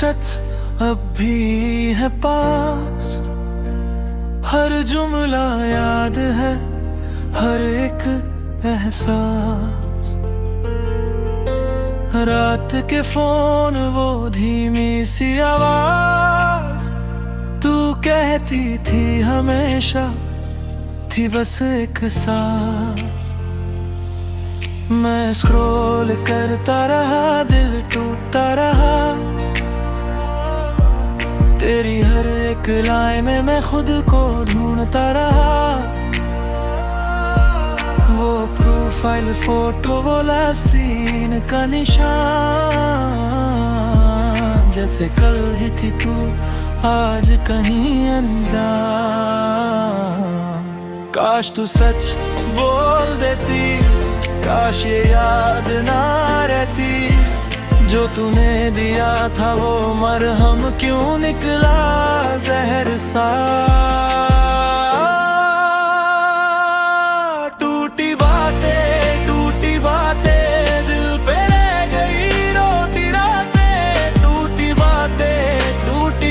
छत अब भी है पास, हर जुमला याद है, हर एक एहसास। रात के फोन वो धीमी सी आवाज, तू कहती थी हमेशा, थी बस एक सांस। मैं स्क्रॉल करता रहा, दिल टूटता रहा, तेरी हर एक लाइन में मैं खुद को ढूंढता रहा। वो प्रोफाइल फोटो, वो लास्ट सीन का निशान, जैसे कल ही थी तू आज कहीं अनजान। काश तू सच बोल देती, काश ये याद ना रहती, जो तूने दिया था वो मरहम क्यों निकला जहर सा। टूटी बातें दिल पे रह गई, रोती रातें, टूटी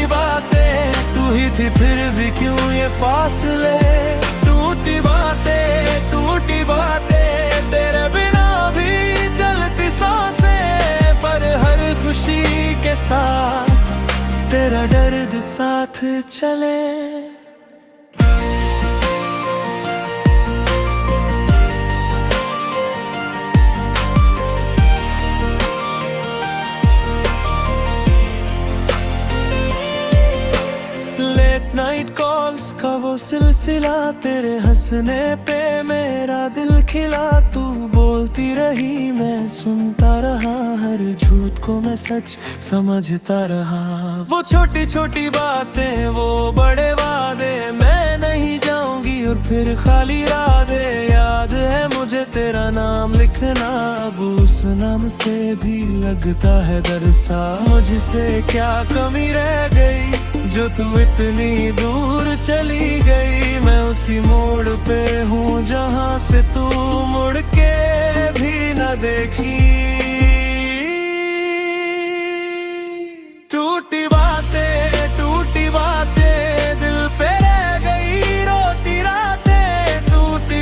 बातें तू ही थी, फिर भी क्यों ये फासले। टूटी बातें तेरे बिना भी चलती सांसें, पर हर खुशी के साथ तेरा दर्द साथ चले। लेट नाइट कॉल्स का वो सिलसिला, तेरे हंसने पे मेरा दिल खिला। तू बोलती रही, मैं सुनता रहा, हर झूठ को मैं सच समझता रहा। वो छोटी छोटी बातें, वो बड़े वादे, मैं नहीं जाऊंगी और फिर खाली राधे। याद है मुझे तेरा नाम लिखना, अब उस नाम से भी लगता है डर सा। मुझसे क्या कमी रह गई जो तू इतनी दूर चली गई। मैं उसी मोड़ पे हूँ जहाँ से तू मुड़ के भी न देखी। टूटी बातें दिल पे रह गई, रोती रातें, टूटी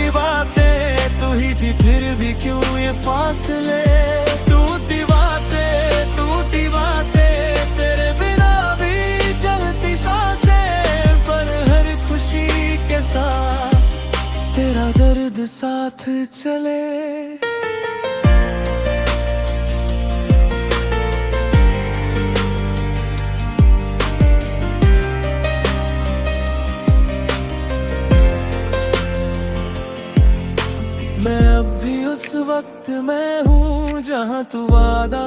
बातें तू ही थी, फिर भी क्यों ये फासले। टूटी बातें तेरे बिना भी चलती सांसें, पर हर खुशी के साथ तेरा दर्द साथ चले। मैं अब भी उस वक्त में हूँ जहाँ तू वादा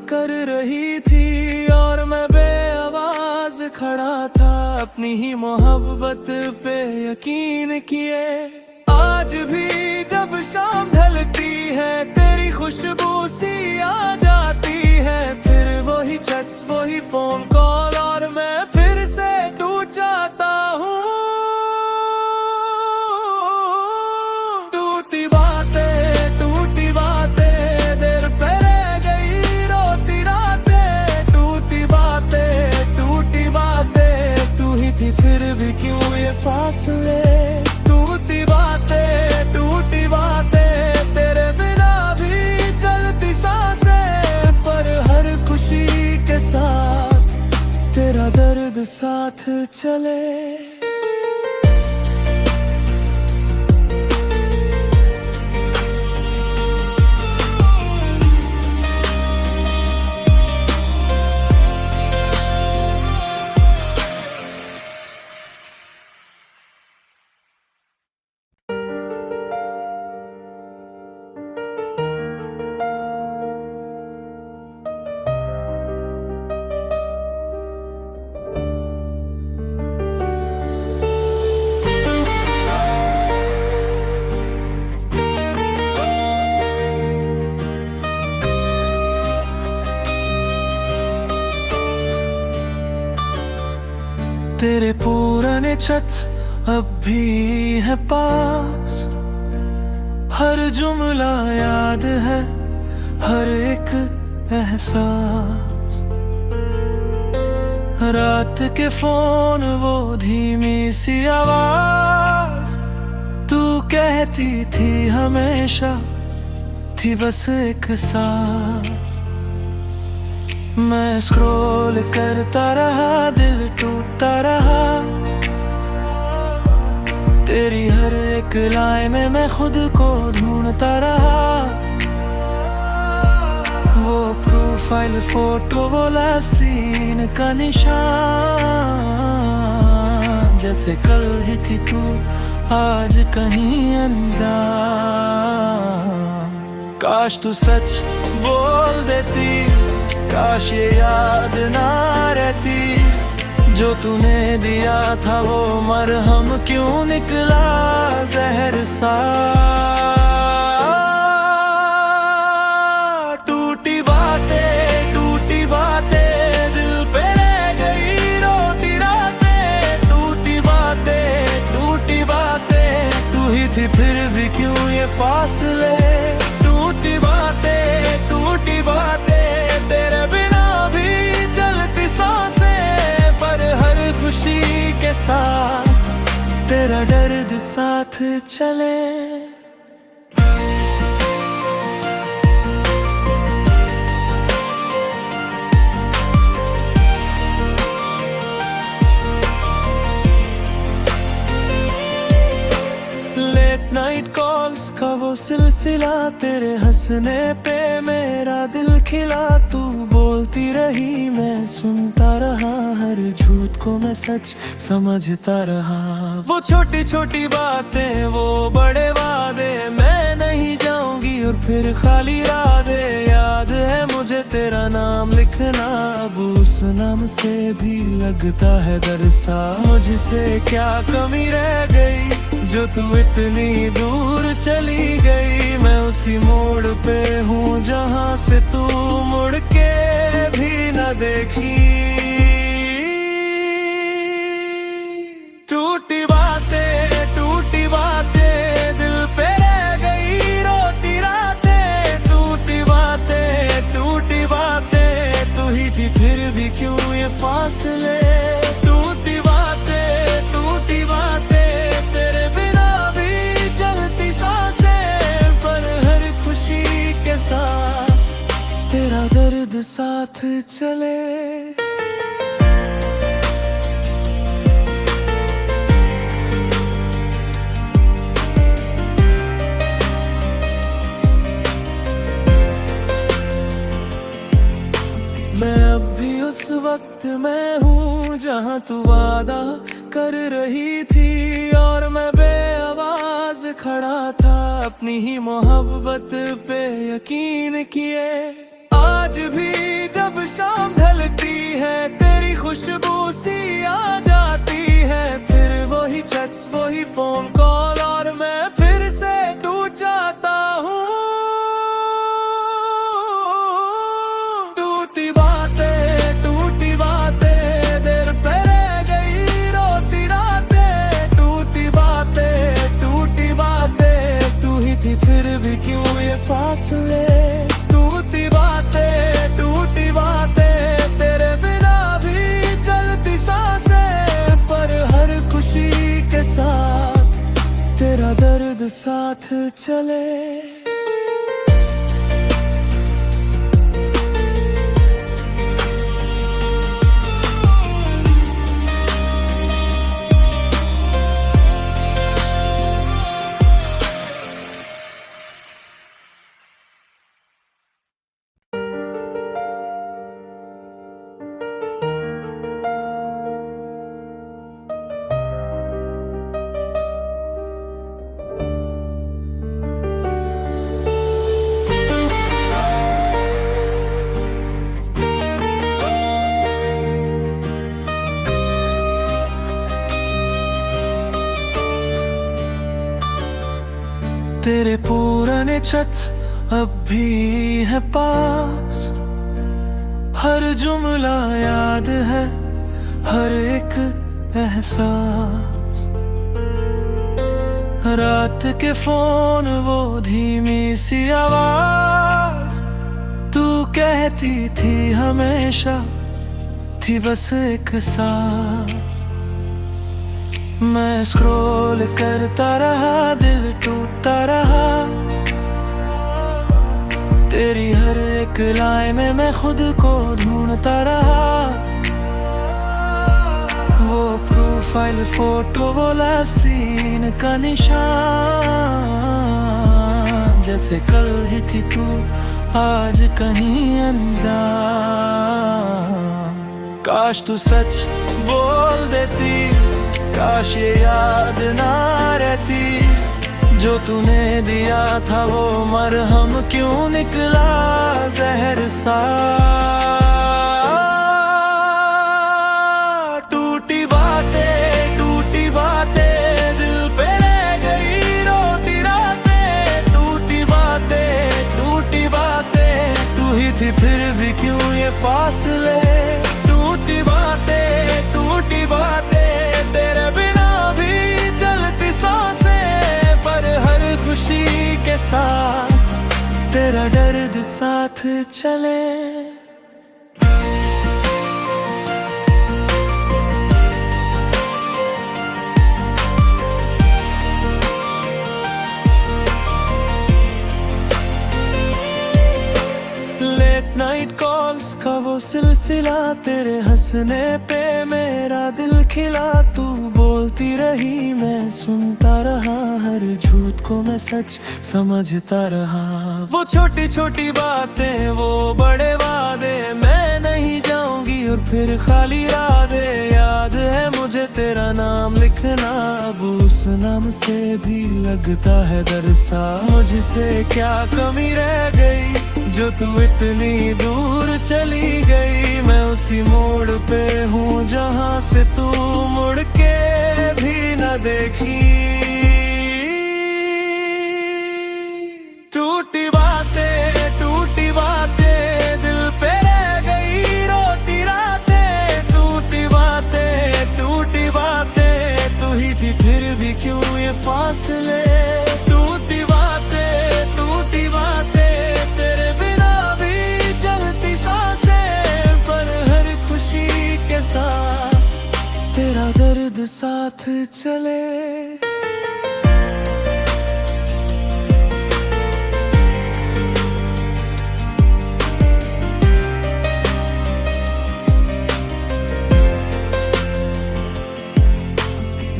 कर रही थी, और मैं बेआवाज खड़ा था, अपनी ही मोहब्बत पे यकीन किए। आज भी जब शाम ढलती है, तेरी खुशबू सी आ जाती है, फिर वही चैट्स, वही फोन कॉल, और मैं फिर से टूट जाता हूँ। टूटी बातें देर पे रह गई, रोती रातें, टूटी बातें तू ही थी, फिर भी क्यों ये फासले। टूटी बातें तेरे बिना भी चलती सांसें, पर हर खुशी के साथ तेरा दर्द साथ चले। तेरे पुराने छत अब भी है पास, हर जुमला याद है, हर एक एहसास। रात के फोन वो धीमी सी आवाज, तू कहती थी हमेशा थी बस एक सांस। मैं स्क्रॉल करता रहा, दिल टूटता रहा, तेरी हर एक लाइन में मैं खुद को ढूंढता रहा। वो प्रोफाइल फोटो, वो लास्ट सीन का निशान, जैसे कल ही थी तू आज कहीं अनजान। काश तू सच बोल देती, काश ये याद ना रहती, जो तूने दिया था वो मरहम क्यों निकला जहर सा। टूटी बातें दिल पे रह गई रोती रातें, टूटी बातें तू ही थी फिर भी क्यों ये फासले। टूटी बातें तेरे बिना भी चलती सांसें, पर हर खुशी के साथ तेरा दर्द साथ चले। लेट नाइट कॉल्स का वो सिलसिला, तेरे हंसने पे मेरा दिल खिला। तू बोलती रही मैं सुनता रहा, हर झूठ को मैं सच समझता रहा। वो छोटी छोटी बातें, वो बड़े वादे, मैं नहीं जाऊंगी और फिर खाली रातें। याद है मुझे तेरा नाम लिखना, अब उस नाम से भी लगता है डर सा। मुझसे क्या कमी रह गई जो तू इतनी दूर चली गई। मैं उसी मोड़ पे हूँ जहाँ से तू मुड़ के भी न देखी। टूटी बातें दिल पे रह गई रोती रातें, टूटी बातें तू ही थी फिर भी क्यों ये फासले। टूटी बातें तेरे बिना भी चलती सांसें, पर हर खुशी के साथ तेरा दर्द साथ चले। मैं अब भी उस वक्त में हूँ जहाँ तू वादा कर रही थी, और मैं बेआवाज खड़ा था अपनी ही मोहब्बत पे यकीन किए। आज भी जब शाम ढलती है तेरी खुशबू सी आ जाती है, फिर वही चैट्स वही फोन कॉल और मैं फिर से टूट जाता हूँ। फिर भी क्यों ये फासले। टूटी बातें तेरे बिना भी चलती सांसें, पर हर खुशी के साथ तेरा दर्द साथ चले। तेरे पुराने छत अब भी है पास, हर जुमला याद है, हर एक एहसास। रात के फोन वो धीमी सी आवाज, तू कहती थी हमेशा थी बस एक सांस। मैं स्क्रॉल करता रहा, दिल टूटता रहा। तेरी हर एक लाइन में मैं खुद को ढूंढता रहा। वो प्रोफाइल फोटो, वो लास्ट सीन का निशान, जैसे कल ही थी तू आज कहीं अनजान। काश तू सच बोल देती, काश ये याद ना रहती। जो तूने दिया था वो मरहम क्यों निकला जहर सा। टूटी बातें दिल पे रह गई रोती रातें। टूटी बातें तू ही थी फिर भी क्यों ये फासले। टूटी बातें तेरे बिना भी चलती सांसें, पर हर खुशी के साथ तेरा दर्द साथ चले। लेट नाइट कॉल्स का वो सिलसिला, तेरे हंसने पे मेरा दिल खिला। तू बोलती रही मैं सुनता रहा, हर झूठ को मैं सच समझता रहा। वो छोटी छोटी बातें, वो बड़े वादे, मैं नहीं जाऊंगी और फिर खाली राधे। याद है मुझे तेरा नाम लिखना, अब उस नाम से भी लगता है दरसा। मुझसे क्या कमी रह गई जो तू इतनी दूर चली गई। मैं उसी मोड़ पे हूँ जहाँ से तू मुड़ के भी न देखी। टूटी बातें दिल पे रह गई रोती रातें। टूटी बातें तू ही थी फिर भी क्यों ये फासले। टूटी बातें तेरे बिना भी चलती सांसें, पर हर खुशी के साथ तेरा दर्द साथ चले।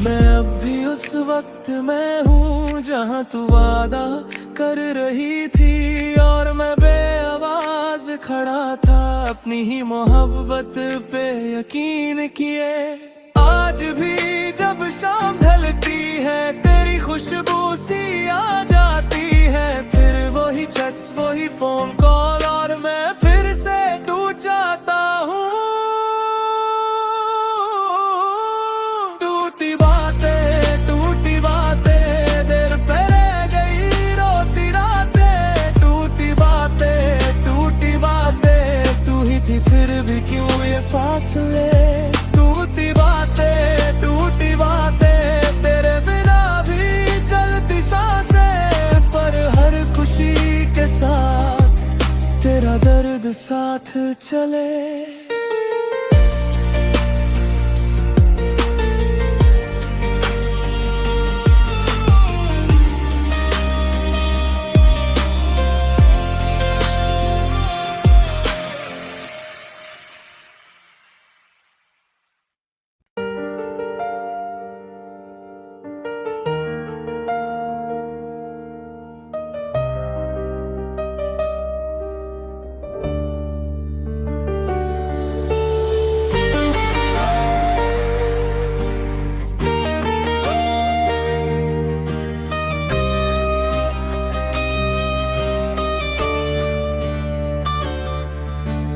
मैं अब भी उस वक्त में हूँ जहाँ तू वादा कर रही थी, और मैं बेआवाज खड़ा था अपनी ही मोहब्बत पे यकीन किए। आज भी जब शाम ढलती है तेरी खुशबू सी आ जाती है। फिर वही चैट्स, वही फोन कॉल, और मैं फिर से टूट जाता हूँ। टूटी बातें दिल पे रह गई रोती रातें। टूटी बातें तू ही थी फिर भी क्यों ये फासले। टूटी बातें तेरे बिना भी चलती सांसें, पर हर खुशी के साथ तेरा दर्द साथ चले।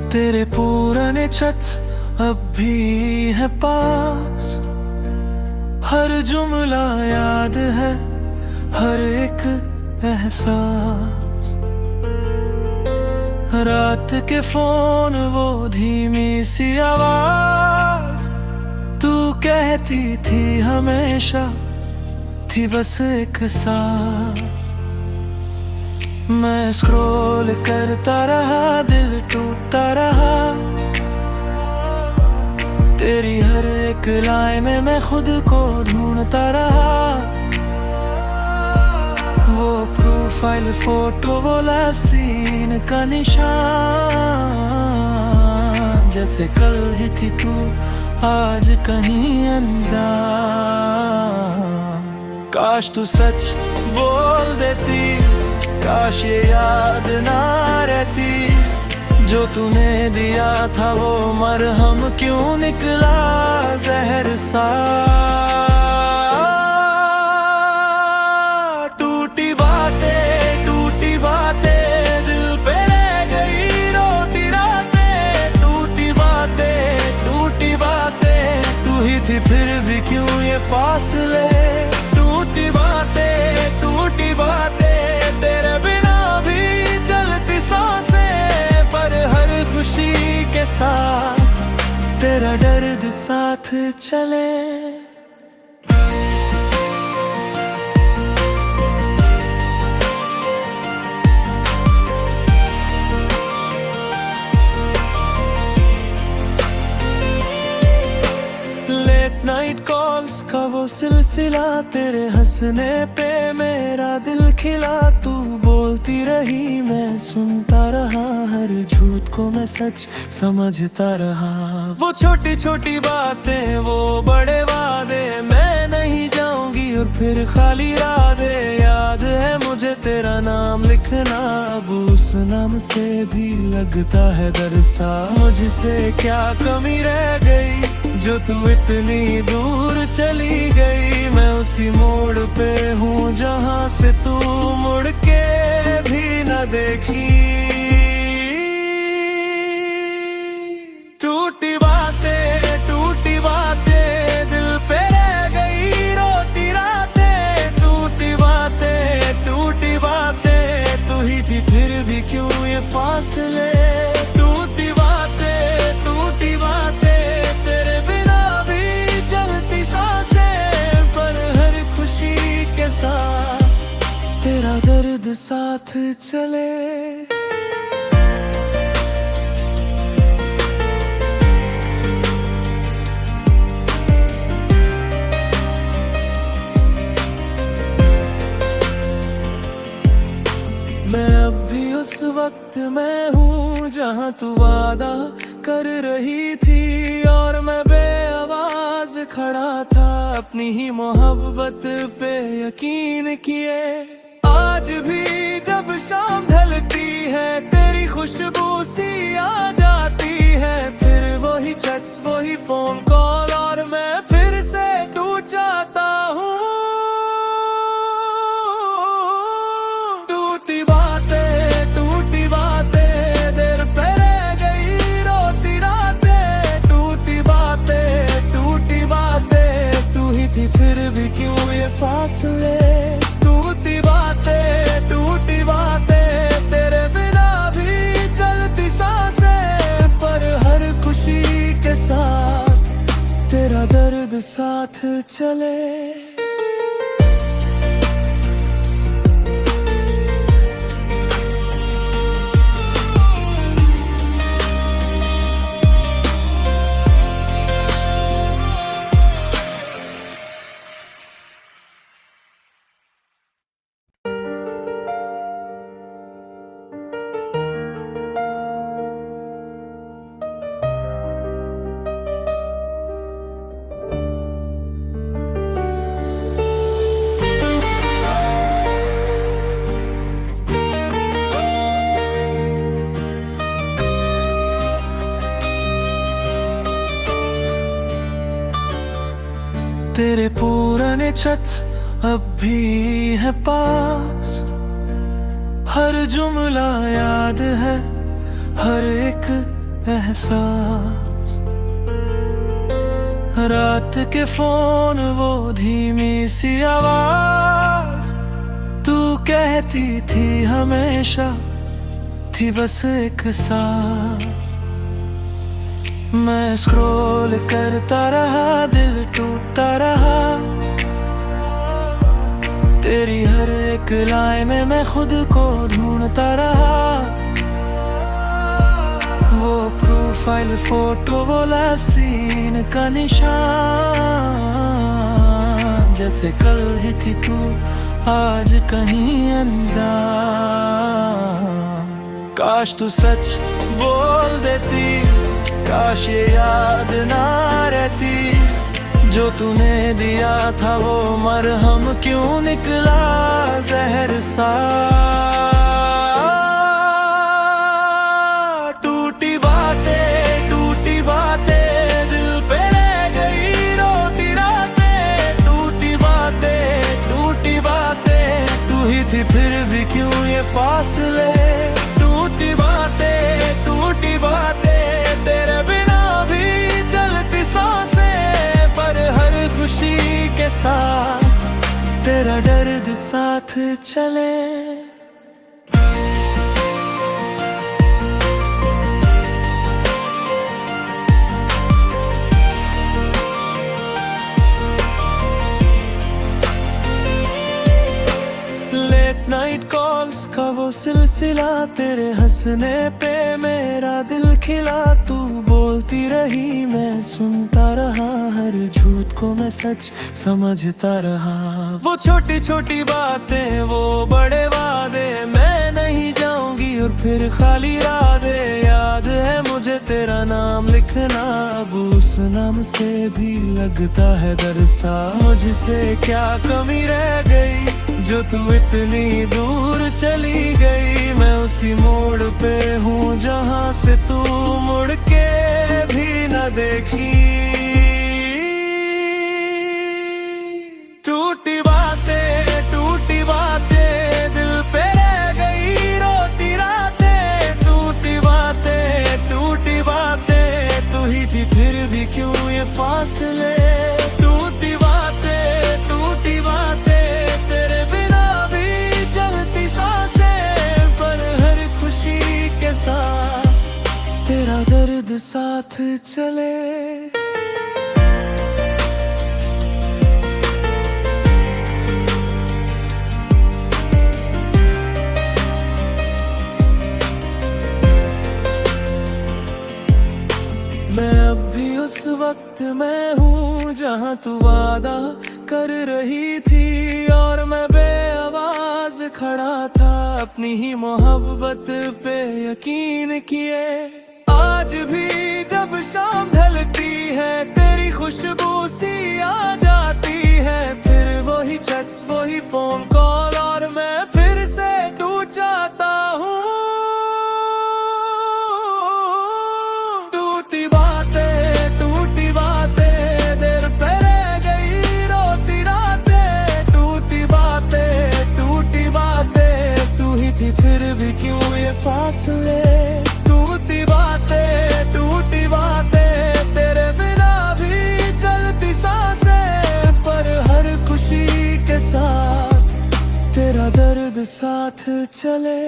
तेरे पुराने छत अब भी है पास, हर जुमला याद है, हर एक एहसास। रात के फोन वो धीमी सी आवाज, तू कहती थी हमेशा थी बस एक सांस। मैं स्क्रॉल करता रहा, दिल टूटता रहा। तेरी हर एक लाइन में मैं खुद को ढूंढता रहा। वो प्रोफाइल फोटो, वो सीन का निशान, जैसे कल ही थी तू आज कहीं अनजान। काश तू सच बोल देती, काश ये याद ना रहती, जो तूने दिया था वो मरहम क्यों निकला जहर सा। टूटी बातें दिल पे रह गई रोती रातें। टूटी बातें तू ही थी फिर भी क्यों ये फासले। टूटी बातें तेरे बिना भी चलती सांसें, पर हर खुशी के साथ तेरा दर्द साथ चले। लेट नाइट कॉल्स का वो सिलसिला, तेरे हंसने पे मेरा दिल खिला। तू बोलती रही मैं सुनता रहा, हर झूठ को मैं सच समझता रहा। वो छोटी छोटी बातें, वो बड़े वादे, मैं नहीं जाऊंगी और फिर खाली रातें। याद है मुझे तेरा नाम लिखना, अब उस नाम से भी लगता है डर सा। मुझसे क्या कमी रह गई जो तू इतनी दूर चली गई। मैं उसी मोड़ पे हूँ जहाँ से तू मुड़ के भी न देखी। टूटी बातें दिल पे रह गई रोती रातें। टूटी बातें तू ही थी फिर भी क्यों ये फासले। टूटी बातें तेरे बिना भी चलती सांसें, पर हर खुशी के साथ तेरा दर्द साथ चले। मैं अब भी उस वक्त में हूँ जहाँ तू वादा कर रही थी, और मैं बेआवाज खड़ा था अपनी ही मोहब्बत पे यकीन किए। आज भी जब शाम ढलती है तेरी खुशबू सी आ जाती है, फिर वही चैट्स वही फोन कॉल और मैं फिर से टूट जाता हूँ। टूटी बातें देर पे रह गई रोती रातें। टूटी बातें तू ही थी फिर भी क्यों ये फासले। टूटी बातें तेरे बिना भी चलती सांसें, पर हर खुशी के साथ तेरा दर्द साथ चले। तेरे पुराने छत अब भी है पास, हर जुमला याद है हर एक एहसास। रात के फोन वो धीमी सी आवाज, तू कहती थी हमेशा थी बस एक सांस। मैं स्क्रॉल करता रहा दिल टूटता रहा, तेरी हर एक लाइन में मैं खुद को ढूंढता रहा। वो प्रूफ प्रोफाइल फोटो बोला सीन का निशान, जैसे कल ही थी तू आज कहीं अनजान। काश तू सच बोल देती, काश ये याद ना रहती, जो तूने दिया था वो मरहम क्यों निकला जहर सा। टूटी बातें दिल पे रह गई रोती रातें, टूटी बातें तू ही थी फिर भी क्यों ये फासले। टूटी बातें तेरे बिना भी चलती सांसें, पर हर खुशी के साथ तेरा दर्द साथ चले। नाइट कॉल्स का वो सिलसिला, तेरे हंसने पे मेरा दिल खिला। तू बोलती रही मैं सुनता रहा, हर झूठ को मैं सच समझता रहा। वो छोटी छोटी बातें वो बड़े वादे, मैं नहीं जाऊंगी और फिर खाली राधे। याद है मुझे तेरा नाम लिखना, अब उस नाम से भी लगता है दरसा। मुझसे क्या कमी रह गई जो तू इतनी दूर चली गई। मैं उसी मोड़ पे हूँ जहाँ से तू मुड़ के भी न देखी। टूटी बातें दिल पे रह गई रोती रातें, टूटी बातें तू ही थी फिर भी क्यों ये फासले। टूटी बातें तेरे बिना भी चलती सांसें, पर हर खुशी के साथ तेरा दर्द साथ चले। मैं अब भी उस वक्त में हूँ जहाँ तू वादा कर रही थी, और मैं बेआवाज खड़ा था अपनी ही मोहब्बत पे यकीन किए। आज भी जब शाम ढलती है तेरी खुशबू सी आ जाती है, फिर वही चैट्स वही फोन कॉल और मैं फिर से टूट जाता हूँ। टूटी बातें दिल पे रह गई रोती रातें, टूटी बातें तू ही थी फिर भी क्यों ये फासले। टूटी बातें तेरे बिना भी चलती सांसें, पर हर खुशी के साथ तेरा दर्द साथ चले।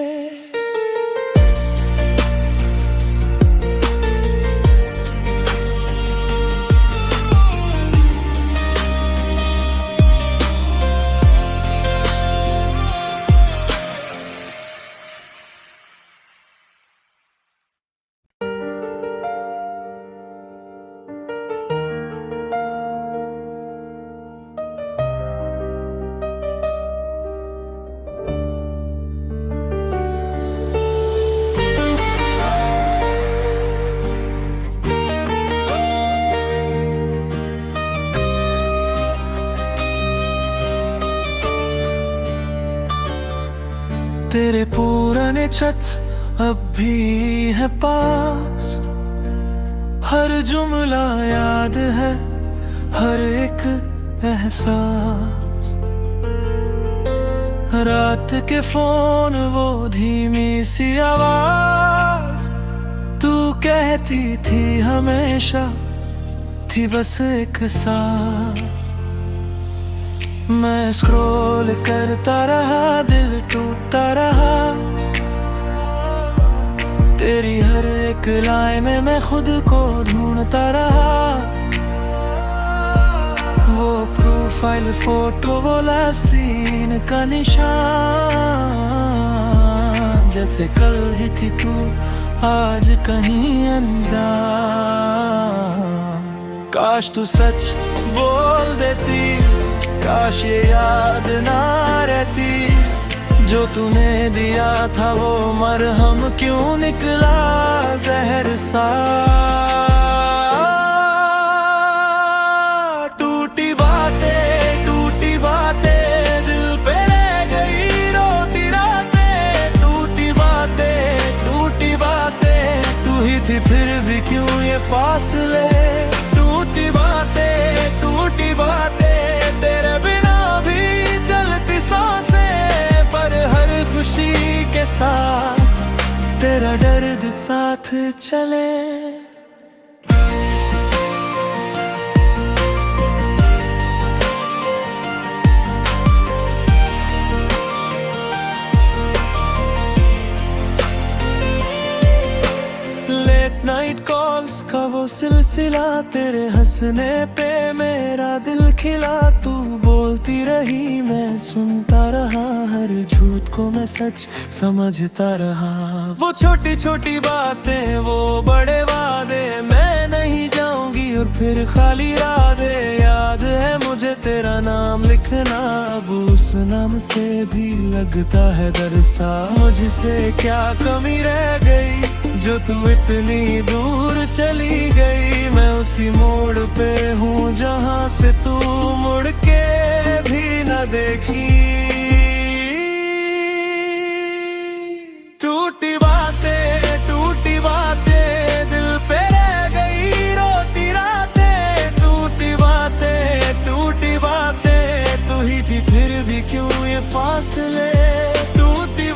तेरे पुराने छत अब भी है पास, हर जुमला याद है हर एक एहसास। रात के फोन वो धीमी सी आवाज, तू कहती थी हमेशा थी बस एक सांस। मैं स्क्रॉल करता रहा दिल टूटता रहा, तेरी हर एक लाइन में मैं खुद को ढूंढता रहा। वो प्रोफाइल फोटो बोला सीन का निशान, जैसे कल ही थी तू आज कहीं अनजान। काश तू सच बोल देती, काश ये याद ना रहती, जो तूने दिया था वो मरहम क्यों निकला जहर सा। टूटी बातें दिल पे रह गई रोती रातें। टूटी बातें तू ही थी फिर भी क्यों ये फासले। टूटी बातें तेरे बिना भी चलती सांसें, पर हर खुशी के साथ तेरा दर्द साथ चले। नाइट कॉल्स का वो सिलसिला, तेरे हंसने पे मेरा दिल खिला। तू बोलती रही मैं सुनता रहा, हर झूठ को मैं सच समझता रहा। वो छोटी छोटी बातें वो बड़े वादे, मैं नहीं जाऊंगी और फिर खाली राधे। याद है मुझे तेरा नाम लिखना, अब उस नाम से भी लगता है दरसा। मुझसे क्या कमी रह गई जो तू इतनी दूर चली गई। मैं उसी मोड़ पे हूँ जहाँ से तू मुड़ के भी न देखी। टूटी बातें दिल पे रह गई रोती रातें। टूटी बातें तू ही थी फिर भी क्यों ये फासले। टूटी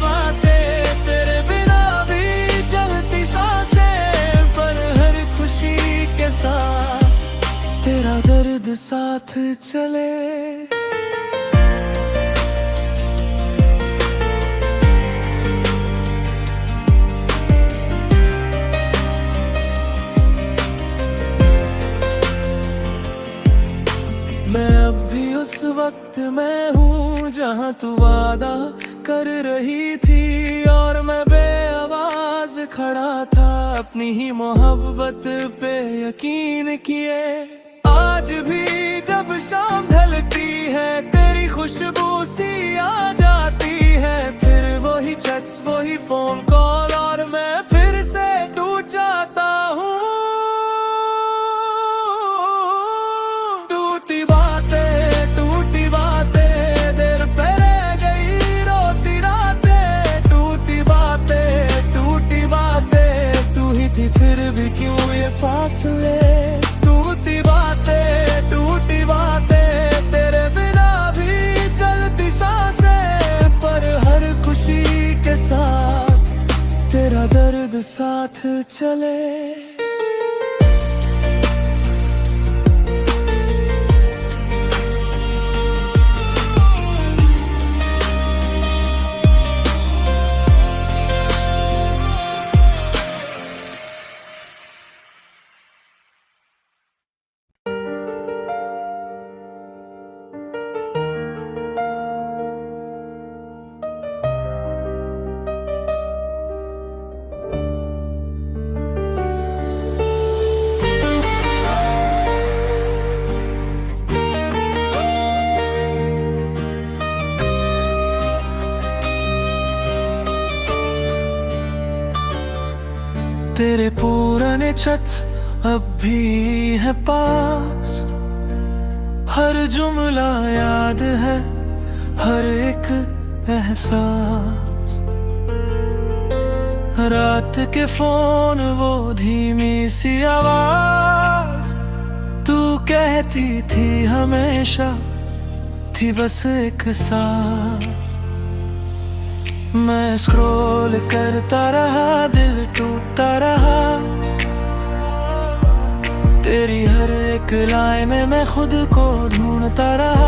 बातें तेरे बिना भी चलती सांसें, पर हर खुशी के साथ तेरा दर्द साथ चले। मैं अब भी उस वक्त में हूँ जहाँ तू वादा कर रही थी, और मैं बेआवाज खड़ा था अपनी ही मोहब्बत पे यकीन किए। आज भी जब शाम ढलती है तेरी खुशबू सी आ जाती है, फिर वही चैट्स वही फोन कॉल और मैं फिर से टूट जाता हूँ। टूटी बातें देर पे रह गई रोती रातें। टूटी बातें तू ही थी फिर भी क्यों ये फासले। टूटी बातें तेरे बिना भी चलती सांसें, पर हर खुशी के साथ तेरा दर्द साथ चले। तेरे पुराने छत अब भी है पास, हर जुमला याद है हर एक एहसास। रात के फोन वो धीमी सी आवाज, तू कहती थी हमेशा थी बस एक सांस। मैं स्क्रॉल करता रहा दिल टूटता रहा, तेरी हर एक लाइन में मैं खुद को ढूंढता रहा।